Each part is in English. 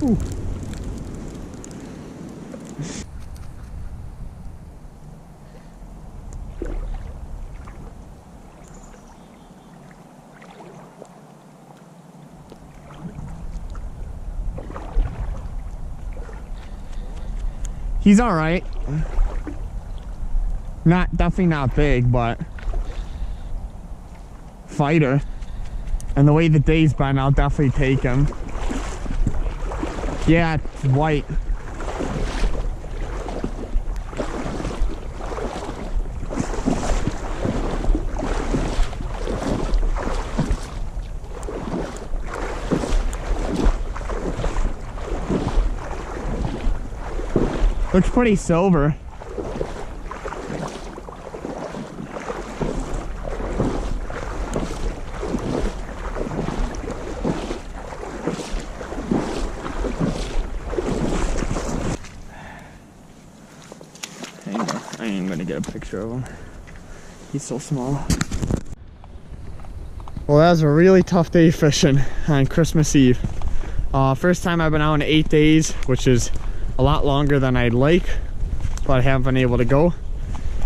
Whew. He's all right. Definitely not big, but fighter. And the way the day's been, I'll definitely take him. Yeah, it's white. Looks pretty silver. I ain't gonna get a picture of him. He's so small. Well, that was a really tough day fishing on Christmas Eve. First time I've been out in 8 days, which is a lot longer than I'd like, but I haven't been able to go.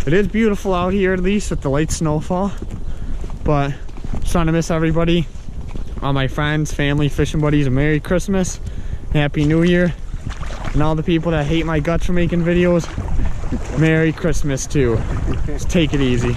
It is beautiful out here, at least with the light snowfall, but just want to miss everybody, all my friends, family, fishing buddies. A Merry Christmas, Happy New Year, and all the people that hate my guts for making videos, Merry Christmas too. Just take it easy.